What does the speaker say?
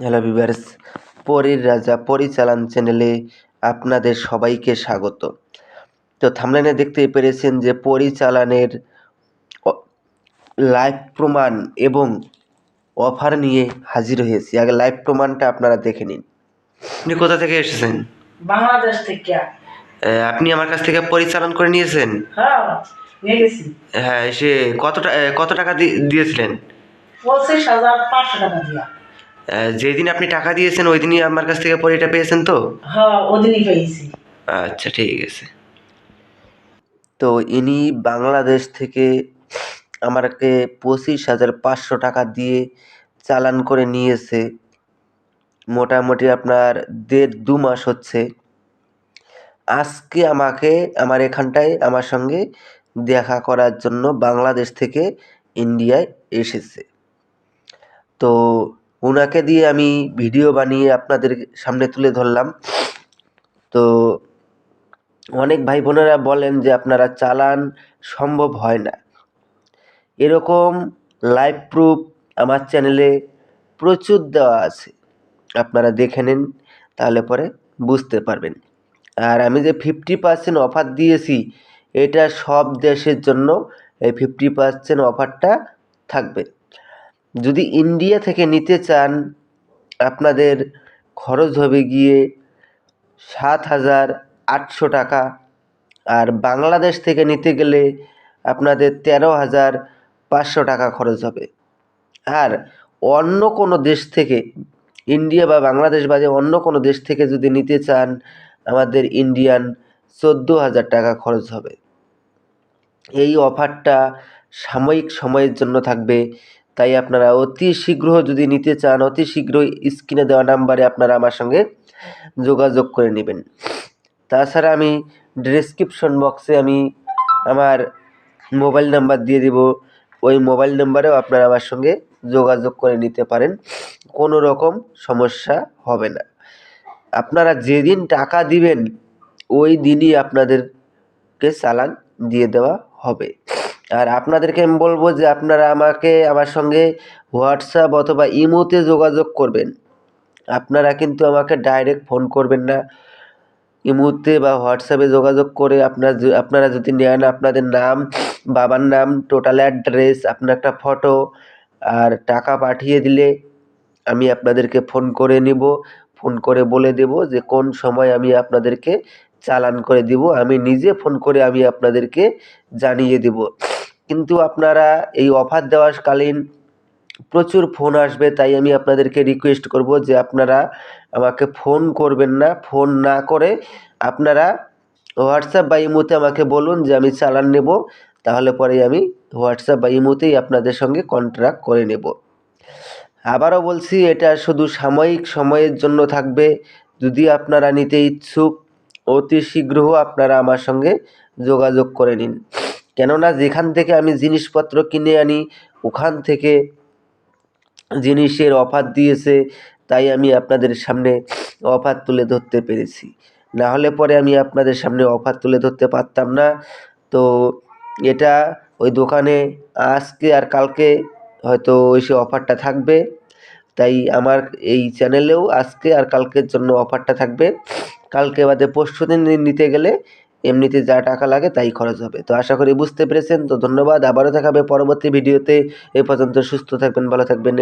Hello viewers, পরীর রাজা পরিচালন চ্যানেলে আপনাদের সবাইকে স্বাগত। তো থাম্বনেলে দেখতেই পেরেছেন যে পরিচালনের লাইভ প্রমাণ এবং অফার নিয়ে হাজির হয়েছি। আগে লাইভ প্রমাণটা আপনারা দেখে নিন। আপনি কোথা থেকে এসেছেন? বাংলাদেশ থেকে। আপনি আমার কাছ থেকে পরিচালন করে নিয়েছেন? হ্যাঁ, নিয়ে গেছি। হ্যাঁ, সে কত টাকা দিয়েছিলেন? 25,500 টাকা দিয়া। যেদিন আপনি টাকা দিয়েছেন ওই দিনই আমার কাছ থেকে পরীটা পেয়েছেন তো? হ্যাঁ, ওদিনই পেয়েছি। আচ্ছা, ঠিক আছে। তো ইনি বাংলাদেশ থেকে আমাকে 25,500 টাকা দিয়ে চালান করে নিয়েছে। মোটামুটি আপনার 1.5-2 মাস হচ্ছে। আজকে আমাকে আমার এখানটায় আমার সঙ্গে দেখা করার জন্য বাংলাদেশ থেকে ইন্ডিয়ায় এসেছে। তো ওনাকে দিয়ে আমি ভিডিও বানিয়ে আপনাদের সামনে তুলে ধরলাম। তো অনেক ভাই বোনেরা বলেন যে আপনারা চালান সম্ভব হয় না। এরকম লাইভ প্রুফ আমার চ্যানেলে প্রচুর দেওয়া আছে, আপনারা দেখে নিন, তাহলে পরে বুঝতে পারবেন। আর আমি যে 50% অফার দিয়েছি, এটা সব দেশের জন্য এই 50% অফারটা থাকবে। যদি ইন্ডিয়া থেকে নিতে চান, আপনাদের খরচ হবে গিয়ে 7,800 টাকা। আর বাংলাদেশ থেকে নিতে গেলে আপনাদের 13,500 টাকা খরচ হবে। আর অন্য কোনো দেশ থেকে, ইন্ডিয়া বা বাংলাদেশ বাদে অন্য কোনো দেশ থেকে যদি নিতে চান, আমাদের ইন্ডিয়ান 14,000 টাকা খরচ হবে। এই অফারটা সাময়িক সময়ের জন্য থাকবে, তাই আপনারা অতি শীঘ্র যদি নিতে চান, অতি শীঘ্রই স্ক্রিনে দেওয়া নাম্বারে আপনারা আমার সঙ্গে যোগাযোগ করে নেবেন। তাছাড়া আমি ডেসক্রিপশন বক্সে আমি আমার মোবাইল নাম্বার দিয়ে দেব, ওই মোবাইল নাম্বারেও আপনারা আমার সঙ্গে যোগাযোগ করে নিতে পারেন, কোনো রকম সমস্যা হবে না। আপনারা যেদিন টাকা দিবেন ওই দিনই আপনাদেরকে চালান দিয়ে দেওয়া হবে। আর আপনাদেরকে আমি বলবো যে আপনারা আমার সঙ্গে হোয়াটসঅ্যাপ অথবা ইমোতে যোগাযোগ করবেন। আপনারা কিন্তু আমাকে ডাইরেক্ট ফোন করবেন না। ইমোতে বা হোয়াটসঅ্যাপে যোগাযোগ করে আপনারা যদি নেন, আপনাদের নাম, বাবার নাম, টোটাল অ্যাড্রেস, আপনার একটা ফটো আর টাকা পাঠিয়ে দিলে আমি আপনাদেরকে ফোন করে নেব। ফোন করে বলে দেব যে কোন সময় আমি আপনাদেরকে চালান করে দিব। আমি নিজে ফোন করে আমি আপনাদেরকে জানিয়ে দেব। কিন্তু আপনারা এই অফার দেওয়াকালীন প্রচুর ফোন আসবে, তাই আমি আপনাদেরকে রিকোয়েস্ট করব যে আপনারা আমাকে ফোন করবেন না। ফোন না করে আপনারা হোয়াটসঅ্যাপ বা ইমোতে আমাকে বলুন যে আমি চালান নেব, তাহলে পরে আমি হোয়াটসঅ্যাপ বা ইমোতেই আপনাদের সঙ্গে কন্ট্রাক্ট করে নেব। আবারও বলছি, এটা শুধু সাময়িক সময়ের জন্য থাকবে। যদি আপনারা নিতে ইচ্ছুক, অতি শীঘ্র আপনারা আমার সঙ্গে যোগাযোগ করে নিন। কেননা যেখান থেকে আমি জিনিসপত্র কিনে আনি ওখান থেকে জিনিসের অফার দিয়েছে, তাই আমি আপনাদের সামনে অফার তুলে ধরতে পেরেছি। না হলে পরে আমি আপনাদের সামনে অফার তুলে ধরতে পারতাম না। তো এটা ওই দোকানে আজকে আর কালকে হয়তো সে অফারটা থাকবে, তাই আমার এই চ্যানেলেও আজকে আর কালকের জন্য অফারটা থাকবে। কালকে বাদে পরশুদিন নিতে গেলে এমনিতে যা টাকা লাগে তাই খরচ হবে। তো আশা করি বুঝতে পেরেছেন। তো ধন্যবাদ, আবারও দেখা হবে পরবর্তী ভিডিওতে। এ পর্যন্ত সুস্থ থাকবেন, ভালো থাকবেন।